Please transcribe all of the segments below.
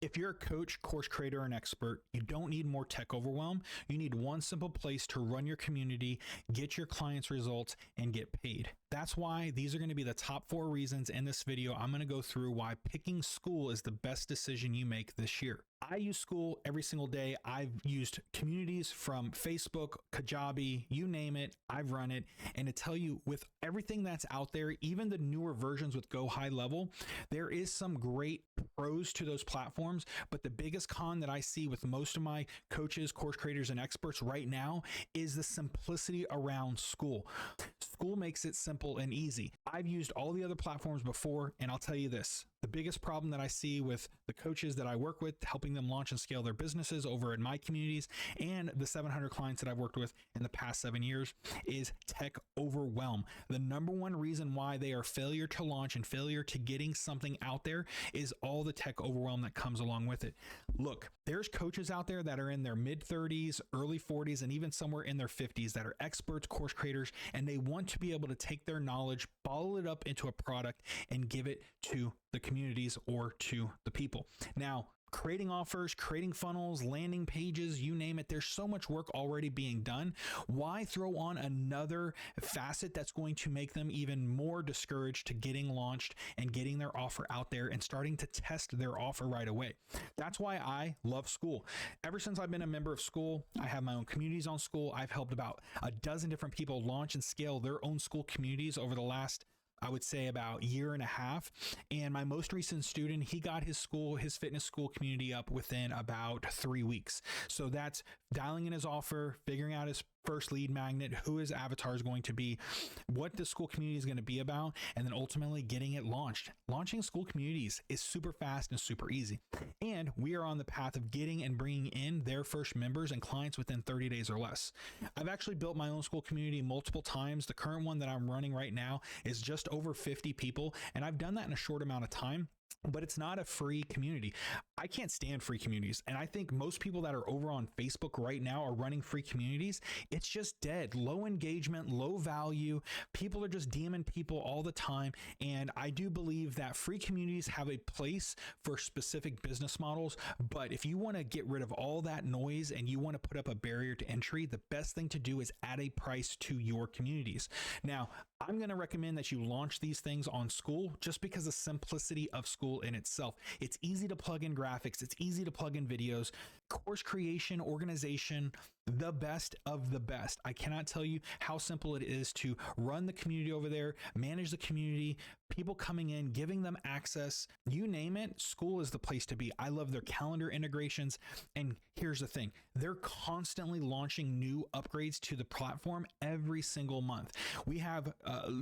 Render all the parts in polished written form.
If you're a coach, course creator, and expert, you don't need more tech overwhelm. You need one simple place to run your community, get your clients results, and get paid. That's why these are going to be the top 4 reasons in this video. I'm going to go through why picking Skool is the best decision you make this year. I use Skool every single day. I've used communities from Facebook, Kajabi, you name it, I've run it. And to tell you, with everything that's out there, even the newer versions with Go High Level, there is some great pros to those platforms. But the biggest con that I see with most of my coaches, course creators, and experts right now is the simplicity around Skool. Skool makes it simple and easy. I've used all the other platforms before, and I'll tell you this. The biggest problem that I see with the coaches that I work with, helping them launch and scale their businesses over in my communities, and the 700 clients that I've worked with in the past 7 years, is tech overwhelm. The number one reason why they are failure to launch and failure to getting something out there is all the tech overwhelm that comes along with it. Look, there's coaches out there that are in their mid 30s, early 40s, and even somewhere in their 50s that are experts, course creators, and they want to be able to take their knowledge, bottle it up into a product, and give it to the communities or to the people. Now, creating offers, creating funnels, landing pages, you name it, there's so much work already being done. Why throw on another facet that's going to make them even more discouraged to getting launched and getting their offer out there and starting to test their offer right away? That's why I love Skool. Ever since I've been a member of Skool, I have my own communities on Skool. I've helped about a dozen different people launch and scale their own Skool communities over the last, I would say, about 1.5 years. And my most recent student, he got his fitness school community up within about 3 weeks. So that's dialing in his offer, figuring out his first lead magnet, who his avatar is going to be, what the Skool community is going to be about, and then ultimately getting it launched. Launching Skool communities is super fast and super easy. And we are on the path of getting and bringing in their first members and clients within 30 days or less. I've actually built my own Skool community multiple times. The current one that I'm running right now is just over 50 people, and I've done that in a short amount of time. But it's not a free community. I can't stand free communities. And I think most people that are over on Facebook right now are running free communities. It's just dead. Low engagement, low value. People are just DMing people all the time. And I do believe that free communities have a place for specific business models. But if you want to get rid of all that noise and you want to put up a barrier to entry, the best thing to do is add a price to your communities. Now, I'm going to recommend that you launch these things on Skool just because of the simplicity of Skool in itself. It's easy to plug in graphics. It's easy to plug in videos. Course creation, organization, the best of the best. I cannot tell you how simple it is to run the community over there, manage the community, people coming in, giving them access, you name it. Skool is the place to be. I love their calendar integrations. And here's the thing. They're constantly launching new upgrades to the platform every single month. We have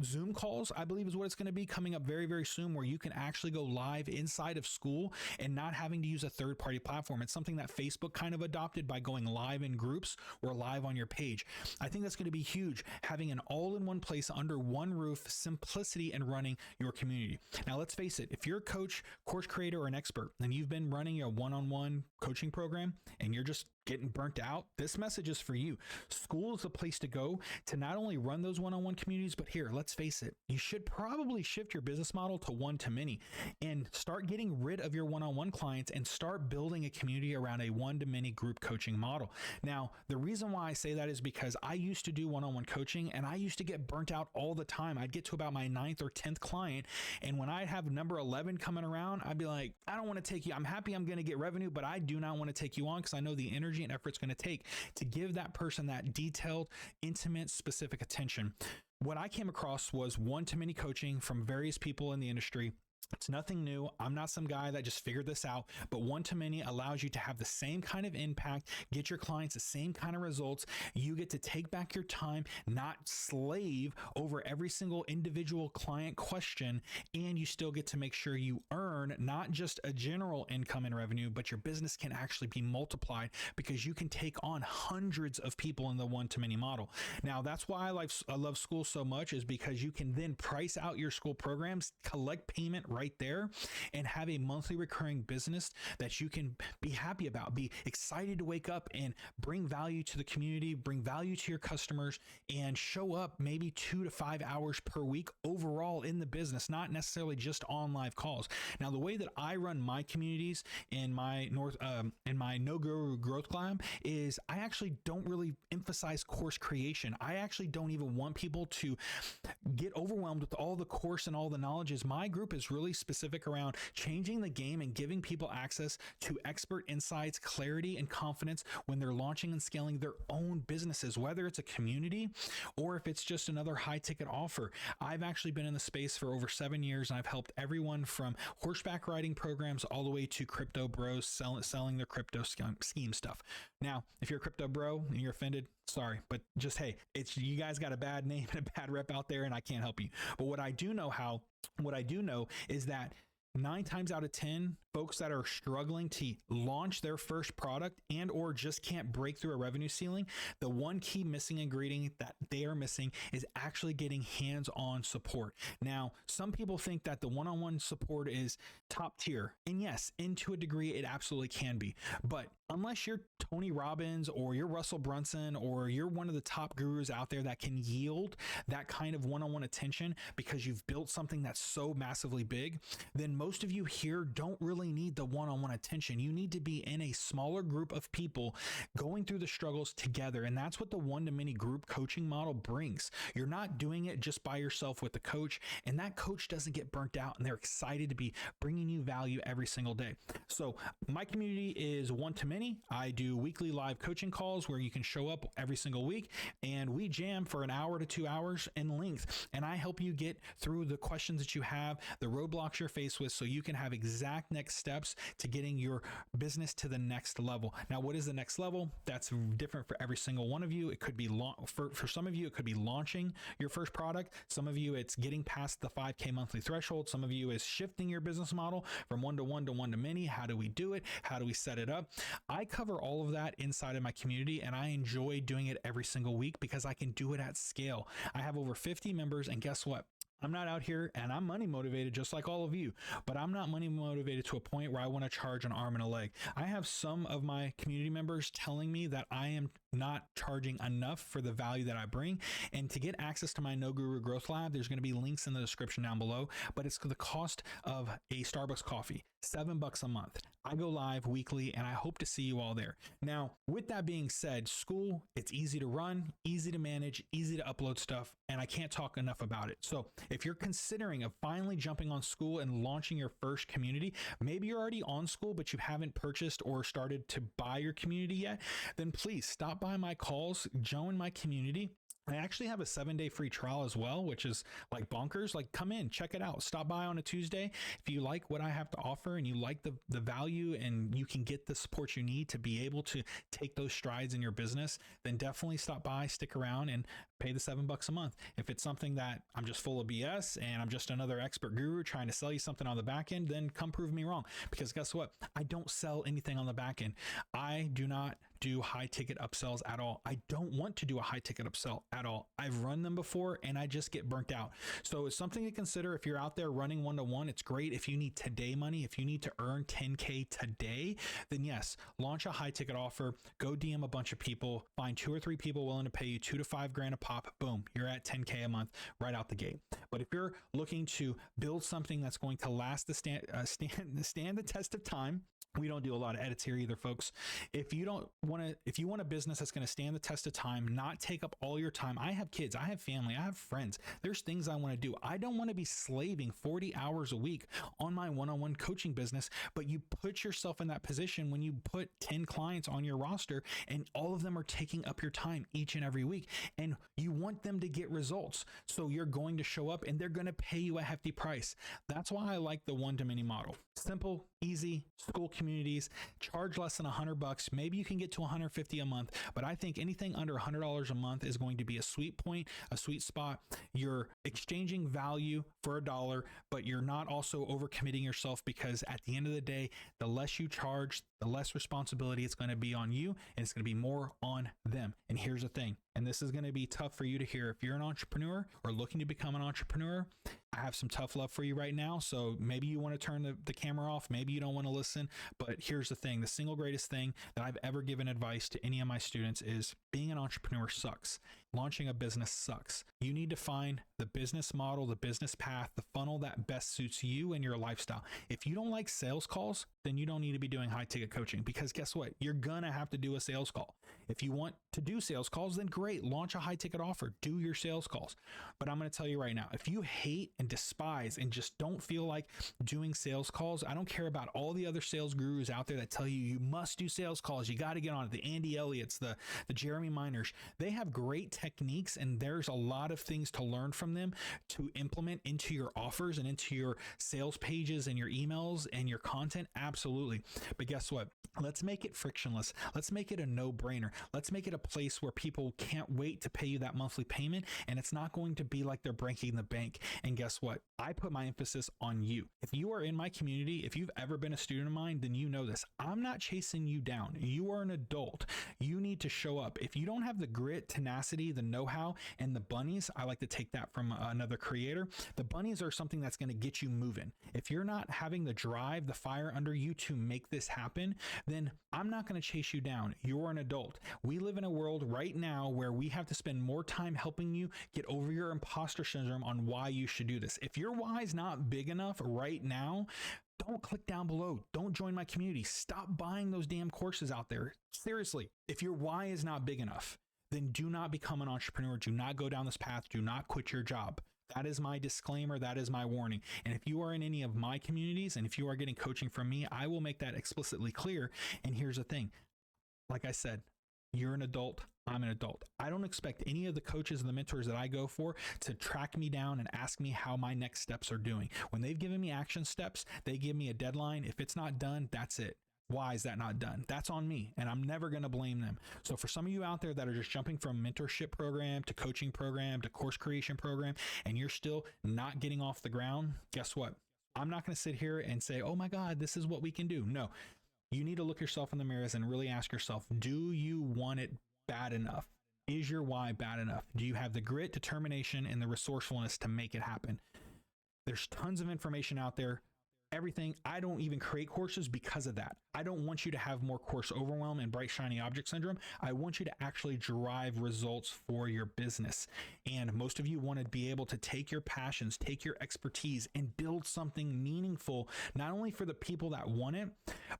Zoom calls, I believe is what it's going to be, coming up very, very soon, where you can actually go live inside of Skool and not having to use a third-party platform. It's something that Facebook kind of adopted by going live in groups or live on your page. I think that's going to be huge, having an all-in-one place under one roof, simplicity in running your community. Now, let's face it, if you're a coach, course creator, or an expert, and you've been running a one-on-one coaching program and you're just getting burnt out, this message is for you. Skool is the place to go to not only run those one-on-one communities, but here, let's face it, you should probably shift your business model to one-to-many and start getting rid of your one-on-one clients and start building a community around a one-to-many group coaching model. Now, the reason why I say that is because I used to do one-on-one coaching and I used to get burnt out all the time. I'd get to about my 9th or 10th client, and when I'd have number 11 coming around, I'd be like, I don't want to take you. I'm happy I'm going to get revenue, but I do not want to take you on because I know the energy and effort it's going to take to give that person that detailed, intimate, specific attention. What I came across was one-to-many coaching from various people in the industry. It's nothing new. I'm not some guy that just figured this out, but one-to-many allows you to have the same kind of impact, get your clients the same kind of results. You get to take back your time, not slave over every single individual client question, and you still get to make sure you earn not just a general income and revenue, but your business can actually be multiplied because you can take on hundreds of people in the one-to-many model. Now, that's why I love Skool so much, is because you can then price out your Skool programs, collect payment right there and have a monthly recurring business that you can be happy about, be excited to wake up and bring value to the community, bring value to your customers, and show up maybe 2 to 5 hours per week overall in the business, not necessarily just on live calls. Now, the way that I run my communities in my No Guru Growth Lab is I actually don't really emphasize course creation. I actually don't even want people to get overwhelmed with all the course and all the knowledges. My group is really specific around changing the game and giving people access to expert insights, clarity, and confidence when they're launching and scaling their own businesses, whether it's a community or if it's just another high ticket offer. I've actually been in the space for over 7 years, and I've helped everyone from horseback riding programs all the way to crypto bros selling their crypto scheme stuff. Now, if you're a crypto bro and you're offended, sorry, but just, hey, it's, you guys got a bad name and a bad rep out there, and I can't help you. But what I do know is that 9 times out of 10, folks that are struggling to launch their first product and or just can't break through a revenue ceiling, the one key missing ingredient that they are missing is actually getting hands-on support. Now, some people think that the one-on-one support is top tier. And yes, and to a degree, it absolutely can be. But unless you're Tony Robbins or you're Russell Brunson or you're one of the top gurus out there that can yield that kind of one-on-one attention because you've built something that's so massively big, then most of you here don't really need the one-on-one attention. You need to be in a smaller group of people going through the struggles together. And that's what the one-to-many group coaching model brings. You're not doing it just by yourself with the coach, and that coach doesn't get burnt out, and they're excited to be bringing you value every single day. So my community is one-to-many. I do weekly live coaching calls where you can show up every single week, and we jam for an hour to 2 hours in length. And I help you get through the questions that you have, the roadblocks you're faced with, so you can have exact next steps to getting your business to the next level. Now, what is the next level? That's different for every single one of you. It could be for some of you, it could be launching your first product. Some of you, it's getting past the 5K monthly threshold. Some of you is shifting your business model from one-to-one to one-to-many. How do we do it? How do we set it up? I cover all of that inside of my community, and I enjoy doing it every single week because I can do it at scale. I have over 50 members, and guess what? I'm not out here, and I'm money motivated just like all of you, but I'm not money motivated to a point where I want to charge an arm and a leg. I have some of my community members telling me that I am not charging enough for the value that I bring. And to get access to my No Guru Growth Lab, there's going to be links in the description down below, but it's the cost of a Starbucks coffee, $7 a month. I go live weekly, and I hope to see you all there. Now, with that being said, Skool, it's easy to run, easy to manage, easy to upload stuff, and I can't talk enough about it. So if you're considering of finally jumping on Skool and launching your first community, maybe you're already on Skool, but you haven't purchased or started to buy your community yet, then please stop by my calls, join my community. I actually have a 7-day free trial as well, which is like bonkers. Like, come in, check it out. Stop by on a Tuesday. If you like what I have to offer and you like the value and you can get the support you need to be able to take those strides in your business, then definitely stop by, stick around, and pay the $7 a month. If it's something that I'm just full of BS and I'm just another expert guru trying to sell you something on the back end, then come prove me wrong. Because guess what? I don't sell anything on the back end. I do not do high ticket upsells at all. I don't want to do a high ticket upsell at all. I've run them before and I just get burnt out. So it's something to consider. If you're out there running one-to-one, it's great. If you need today money, if you need to earn 10K today, then yes, launch a high ticket offer, go DM a bunch of people, find 2 or 3 people willing to pay you $2 to $5 grand a pop. Boom, you're at 10K a month right out the gate. But if you're looking to build something that's going to last stand the test of time, we don't do a lot of edits here either, folks. If you want a business that's going to stand the test of time, not take up all your time. I have kids, I have family, I have friends. There's things I want to do. I don't want to be slaving 40 hours a week on my one-on-one coaching business, but you put yourself in that position when you put 10 clients on your roster and all of them are taking up your time each and every week, and you want them to get results. So you're going to show up and they're going to pay you a hefty price. That's why I like the one-to-many model. Simple, easy, Skool communities, charge less than $100. Maybe you can get to $150 a month, but I think anything under $100 a month is going to be a sweet point, a sweet spot. You're exchanging value for $1, but you're not also overcommitting yourself, because at the end of the day, the less you charge, the less responsibility it's going to be on you, and it's going to be more on them. And here's the thing, and this is going to be tough for you to hear. If you're an entrepreneur or looking to become an entrepreneur, I have some tough love for you right now. So maybe you want to turn the camera off. Maybe you don't want to listen. But here's the thing. The single greatest thing that I've ever given advice to any of my students is being an entrepreneur sucks. Launching a business sucks. You need to find the business model, the business path, the funnel that best suits you and your lifestyle. If you don't like sales calls, then you don't need to be doing high ticket coaching, because guess what? You're going to have to do a sales call. If you want to do sales calls, then great, launch a high ticket offer, do your sales calls. But I'm going to tell you right now, if you hate and despise and just don't feel like doing sales calls, I don't care about all the other sales gurus out there that tell you you must do sales calls. You got to get on it. The Andy Elliott's, the Jeremy Miners, they have great techniques, and there's a lot of things to learn from them to implement into your offers and into your sales pages and your emails and your content. Absolutely. But guess what? Let's make it frictionless. Let's make it a no-brainer. Let's make it a place where people can't wait to pay you that monthly payment, and it's not going to be like they're breaking the bank. And guess what? I put my emphasis on you. If you are in my community, if you've ever been a student of mine, then you know this. I'm not chasing you down. You are an adult. You need to show up. If you don't have the grit, tenacity, the know-how, and the bunnies, I like to take that from another creator. The bunnies are something that's going to get you moving. If you're not having the drive, the fire under you to make this happen, then I'm not going to chase you down. You're an adult. We live in a world right now where we have to spend more time helping you get over your imposter syndrome on why you should do this. If your why is not big enough right now, don't click down below. Don't join my community. Stop buying those damn courses out there. Seriously, if your why is not big enough, then do not become an entrepreneur. Do not go down this path. Do not quit your job. That is my disclaimer. That is my warning. And if you are in any of my communities, and if you are getting coaching from me, I will make that explicitly clear. And here's the thing. Like I said, you're an adult. I'm an adult. I don't expect any of the coaches and the mentors that I go for to track me down and ask me how my next steps are doing. When they've given me action steps, they give me a deadline. If it's not done, that's it. Why is that not done? That's on me, and I'm never going to blame them. So for some of you out there that are just jumping from mentorship program to coaching program to course creation program, and you're still not getting off the ground, guess what? I'm not going to sit here and say, oh my God, this is what we can do. No, you need to look yourself in the mirrors and really ask yourself, do you want it bad enough? Is your why bad enough? Do you have the grit, determination, and the resourcefulness to make it happen? There's tons of information out there. Everything. I don't even create courses because of that. I don't want you to have more course overwhelm and bright shiny object syndrome. I want you to actually drive results for your business. And most of you want to be able to take your passions, take your expertise, and build something meaningful, not only for the people that want it,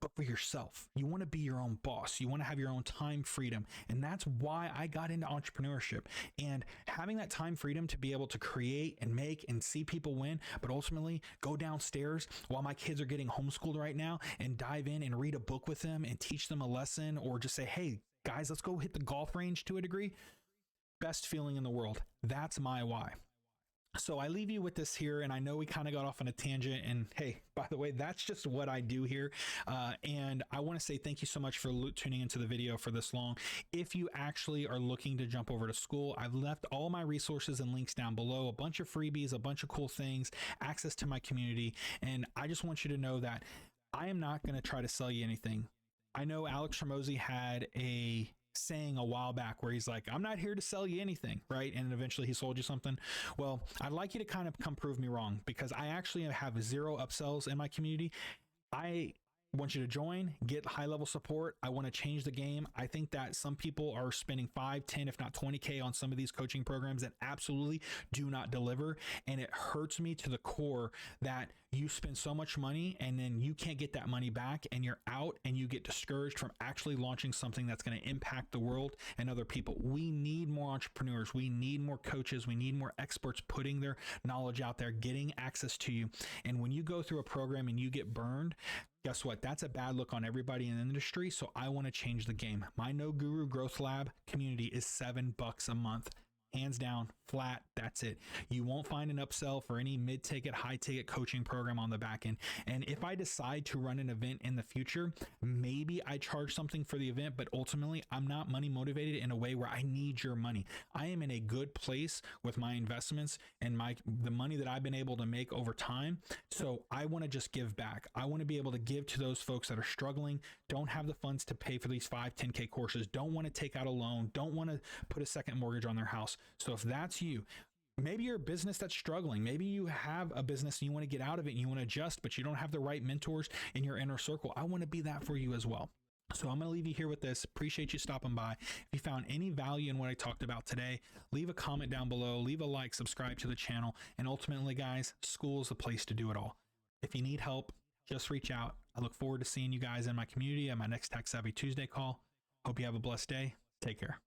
but for yourself. You want to be your own boss. You want to have your own time freedom. And that's why I got into entrepreneurship. And having that time freedom to be able to create and make and see people win, but ultimately go downstairs while my kids are getting homeschooled right now and dive in and read a book with them and teach them a lesson, or just say, hey guys, let's go hit the golf range to a degree. Best feeling in the world. That's my why. So I leave you with this here, and I know we kind of got off on a tangent, and hey, by the way, that's just what I do here. And I want to say thank you so much for tuning into the video for this long. If you actually are looking to jump over to Skool, I've left all my resources and links down below, a bunch of freebies, a bunch of cool things, access to my community. And I just want you to know that I am not going to try to sell you anything. I know Alex Hormozi had a saying a while back where he's like, I'm not here to sell you anything, right? And eventually he sold you something. Well, I'd like you to kind of come prove me wrong, because I actually have 0 upsells in my community. I want you to join, get high-level support. I want to change the game. I think that some people are spending 5, 10, if not 20K on some of these coaching programs that absolutely do not deliver. And it hurts me to the core that you spend so much money and then you can't get that money back, and you're out and you get discouraged from actually launching something that's going to impact the world and other people. We need more entrepreneurs. We need more coaches. We need more experts putting their knowledge out there, getting access to you. And when you go through a program and you get burned, guess what? That's a bad look on everybody in the industry. So I want to change the game. My No Guru Growth Lab community is $7 a month. Hands down, flat, that's it. You won't find an upsell for any mid-ticket, high-ticket coaching program on the back end. And if I decide to run an event in the future, maybe I charge something for the event, but ultimately I'm not money motivated in a way where I need your money. I am in a good place with my investments and the money that I've been able to make over time. So I want to just give back. I want to be able to give to those folks that are struggling, don't have the funds to pay for these 5, 10K courses, don't want to take out a loan, don't want to put a second mortgage on their house. So if that's you, Maybe you're a business that's struggling. Maybe you have a business and you want to get out of it and you want to adjust, but you don't have the right mentors in your inner circle. I want to be that for you as well. So I'm going to leave you here with this. Appreciate you stopping by. If you found any value in what I talked about today, leave a comment down below, leave a like, subscribe to the channel. And ultimately, guys, Skool is the place to do it all. If you need help, just reach out. I look forward to seeing you guys in my community at my next Tech Savvy Tuesday call. Hope you have a blessed day. Take care.